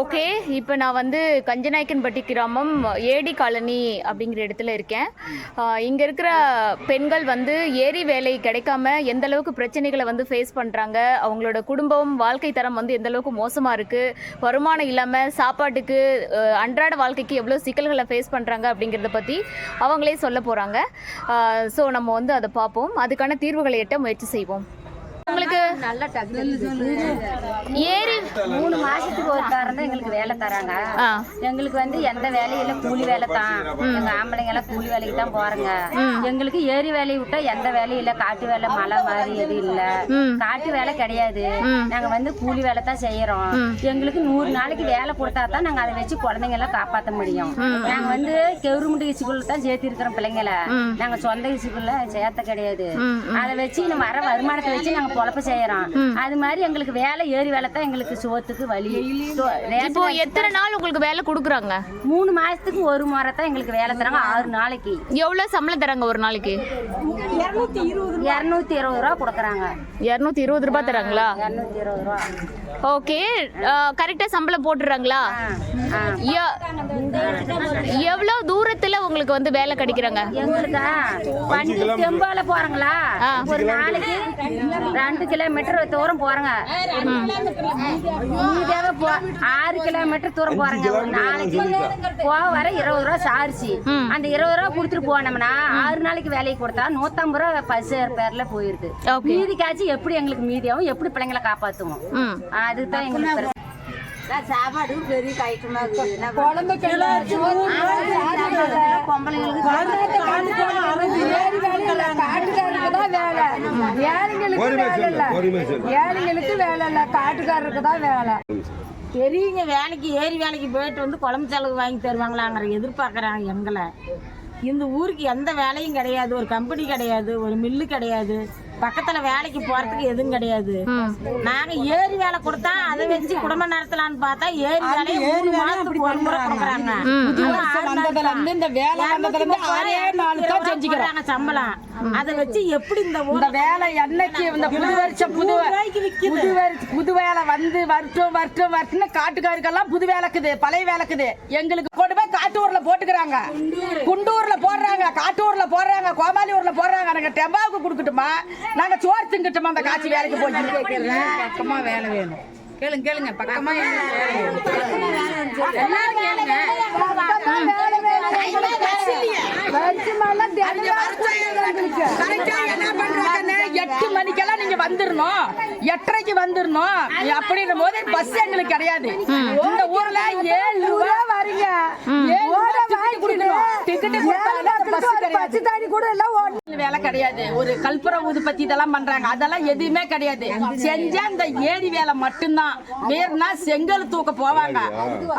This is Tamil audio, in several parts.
ஓகே, இப்போ நான் வந்து கஞ்சநாயக்கன்பட்டி கிராமம் ஏடி காலனி அப்படிங்கிற இடத்துல இருக்கேன். இங்கே இருக்கிற பெண்கள் வந்து ஏரி வேலை கிடைக்காம எந்த அளவுக்கு பிரச்சனைகளை வந்து ஃபேஸ் பண்ணுறாங்க, அவங்களோட குடும்பம் வாழ்க்கை தரம் வந்து எந்த அளவுக்கு மோசமாக இருக்குது, வருமானம் இல்லாமல் சாப்பாட்டுக்கு அன்றாட வாழ்க்கைக்கு எவ்வளோ சிக்கல்களை ஃபேஸ் பண்ணுறாங்க அப்படிங்கிறத பற்றி அவங்களே சொல்ல போகிறாங்க. ஸோ நம்ம வந்து அதை பார்ப்போம், அதுக்கான தீர்வுகளை எட்ட முயற்சி செய்வோம். உங்களுக்கு நல்ல ஏரி 3 மாசத்துக்கு ஒரு காரம் தான் எங்களுக்கு வேலை தராங்க. எங்களுக்கு வந்து எந்த வேலையில கூலி வேலை தான். எங்க ஆம்பளைங்க எல்லாம் கூலி வேலைக்கு தான் போறாங்க. எங்களுக்கு ஏரி வேலையை விட்டா எந்த வேலையும் இல்ல, காட்டு வேலை மழை மாதிரி எதுவும் இல்ல, காட்டு வேலை கிடையாது. நாங்க வந்து கூலி வேலை தான் செய்யறோம். எங்களுக்கு 100 நாளைக்கு வேலை கொடுத்தா தான் நாங்க அதை வச்சு குழந்தைங்க எல்லாம் காப்பாற்ற முடியும். நாங்க வந்து கவர்மெண்ட் ஸ்கூல்ல தான் சேர்த்து இருக்கிறோம் பிள்ளைங்களை. நாங்க சொந்த ஸ்கூல்ல சேர்த்த கிடையாது. அதை வச்சு நம்ம வர வருமானத்தை வச்சு நாங்க பொழப்பு செய்யறோம். அது மாதிரி எங்களுக்கு வேலை ஏரி வேலை தான் எங்களுக்கு சோத்துக்கு வழி. இப்போ எத்தனை நாள் உங்களுக்கு வேலை கொடுக்குறாங்க? 3 மாசத்துக்கு ஒரு முறை தான் எங்களுக்கு வேலை தராங்க. 6 நாளைக்கு. எவ்வளவு சம்பளம் தராங்க ஒரு நாளைக்கு? 220 ரூபா கொடுக்குறாங்க. 220 ரூபாய் தராங்களா? 220 ரூபா. ஓகே, கரெக்டா சம்பளம் போட்டுறாங்களா? எவ்வளவு தூரத்துல உங்களுக்கு வந்து வேலை கிடைக்கிறாங்க? எங்களுக்கா வண்டி தெம்பால போறாங்களா, ஒரு நாளைக்கு 2 கிலோமீட்டர் தூரம் போறாங்க. 6 கிலோமீட்டர் தூரம் போறாங்க. ஒரு நாளைக்கு போக வர 20 ரூபா சார்ஜ். அந்த 20 ரூபா கொடுத்துட்டு போனோம்னா 6 நாளைக்கு வேலைக்கு கொடுத்தா 150 ரூபா பஸ் பேர்ல போயிருது. மீதி காய்ச்சி எப்படி எங்களுக்கு மீதியாவும் எப்படி பிள்ளைங்களை காப்பாத்துவோம்? அதுதான் எங்களுக்கு சாப்பாடு பெரிய கைட்டமா ஏழைங்களுக்கு வேலை இல்ல, காட்டுக்காரருக்கு தான் வேலை. பெரியவங்க வேலைக்கு ஏரி வேலைக்கு போயிட்டு வந்து குழம்பு செலவு வாங்கி தருவாங்களாங்கிற எதிர்பார்க்குறாங்க எங்களை. இந்த ஊருக்கு எந்த வேலையும் கிடையாது, ஒரு கம்பெனி கிடையாது, ஒரு மில்லு கிடையாது, பக்கத்துல வேலைக்கு போறதுக்கு எதுவும் கிடையாது. நாங்க ஏரி வேலை கொடுத்தா அதை வச்சு குடும்பம் நடத்தலான்னு பார்த்தா ஏரி வேலையை 3 மாசத்துக்கு ஒரு முறை கொடுக்குறாங்க. சம்பளம் அதை வச்சு எப்படி இந்த வேலை என்னைக்கு இந்த புது வருஷம் புது வேலை வந்து வருஷம் காட்டுக்காருக்கெல்லாம் புது வேலைக்குது, பழைய வேலைக்குது. எங்களுக்கு கொண்டு போய் காட்டூர்ல போட்டுக்கிறாங்க, குண்டூர்ல போடுறாங்க, காட்டூர்ல போடுறாங்க, கோமாலியூர்ல போடுறாங்க. நாங்க டெம்பாவுக்கு கொடுக்கட்டுமா, நாங்க சோறு திங்கட்டுமா? அந்த காட்சி வேலைக்கு போய் பக்கமா வேலை வேணும். கேளுங்க பக்கமா எல்லாரும் கேளுங்க. 8 மணிக்கெல்லாம் நீங்க வந்துடணும், 8:30க்கு வந்துடணும். அப்படின்ற போது பஸ் எங்களுக்கு கிடையாது. இந்த ஊர்ல 7 ரூபா வரீங்க, வேலை கிடையாது. ஒரு கல்புர ஊதுபத்தி இதெல்லாம் பண்றாங்க, அதெல்லாம் எதுவுமே கிடையாது. செஞ்சா இந்த ஏரி வேலை மட்டும்தான். வேறுனா செங்கல் தூக்க போவாங்க,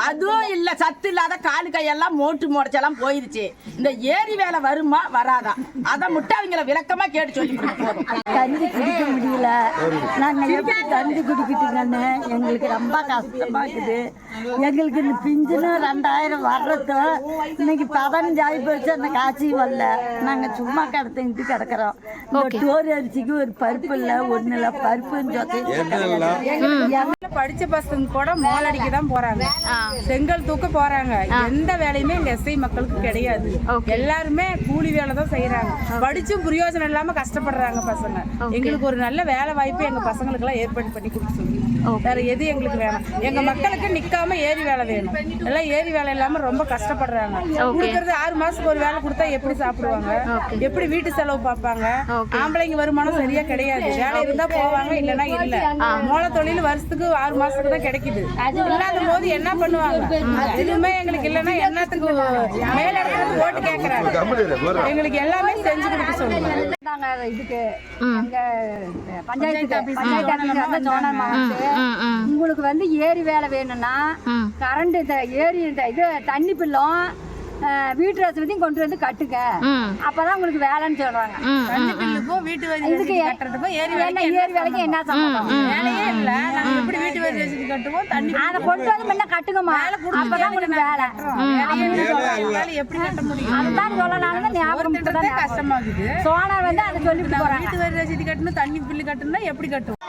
அதுவும் இல்ல. சத்து இல்லாத காலு கையெல்லாம் மோட்டு முடைச்செல்லாம் போயிருச்சு. இந்த ஏரி வேலை வருமா வராதா, அதை மட்டும் அவங்கள விளக்கமா கேட்டு சொல்லி போதும். தண்ணி குடிக்க முடியல, நாங்க எப்படி தண்ணி குடிக்கிட்டீங்கன்னு எங்களுக்கு ரொம்ப கஷ்டமா இருக்குது. எங்களுக்கு இந்த பிஞ்சுன்னு 2000 வர்றதும் இன்னைக்கு 15 ஆகி போச்சு. அந்த காட்சி வரல, நாங்க சும்மா கிடத்துக்கிட்டு கிடக்குறோம். டோர் அரிசிக்கு ஒரு பருப்பு இல்ல, ஒண்ணு இல்ல. பருப்புன்னு படிச்ச பசங்க கூட மோலடிக்க தான் போறாங்க, செங்கல் தூக்க போறாங்க. எந்த வேலையுமே எங்க எஸ்ஐ மக்களுக்கு கிடையாது. எல்லாருமே கூலி வேலை தான் செய்யறாங்க. படிச்சும் பிரயோஜனம் இல்லாம கஷ்டப்படுறாங்க பசங்க. எங்களுக்கு ஒரு நல்ல வேலை வாய்ப்பு எங்க பசங்களுக்கு எல்லாம் ஏற்பாடு பண்ணி கொடுக்க சொல்லி வேற எது எங்களுக்கு வேணும். எங்க மக்களுக்கு நிக்காம ஏரி வேலை வேணும். எல்லாம் ஏரி வேலை இல்லாம ரொம்ப கஷ்டப்படுறாங்க. கொடுக்கறது 6 மாசத்துக்கு ஒரு வேலை கொடுத்தா எப்படி சாப்பிடுவாங்க, எப்படி வீட்டு செலவு பார்ப்பாங்க? ஆம்பளைங்க வருமானம் சரியா கிடையாது. வேலை இருந்தா போவாங்க, இல்லன்னா இல்ல. மூல தொழில் வருஷத்துக்கு 6 மாசத்துக்கு தான் கிடைக்குது. இல்லாத போது என்ன பண்ணுவாங்க? எதுவுமே எங்களுக்கு இல்லன்னா என்னத்துக்கு மேல இடத்துல ஓட்டு கேட்கறாங்க. எங்களுக்கு எல்லாமே செஞ்சு கொடுக்க சொல்லுங்க. இதுக்கு உங்களுக்கு வந்து ஏரி வேலை வேணும்னா கரண்ட் இந்த ஏரி இது தண்ணி பில்லும் வீட்டு வசதியும் கொண்டு வந்து கட்டுங்க, அப்பதான் உங்களுக்கு வேலைன்னு சொல்றாங்க. வீட்டு இதுக்கு ஏரி வேலைக்கு என்ன சம்பளம்? வேலையே இல்ல, நாங்க எப்படி வீட்டு வசதி கட்டுவோம்? தண்ணி அதை கொண்டு வந்து முன்ன கட்டுங்கம்மா, அப்பதான் உங்களுக்கு வேலை. எப்படி கட்ட முடியும்? அதுதான் சொல்லலாம்னு ஞாபகம் கஷ்டமாகுது. சோனா வந்து அதை சொல்லிட்டு போறாங்க. வீட்டு வசதி கட்டணும், தண்ணி பில்லு கட்டணும்னா எப்படி கட்டுவோம்?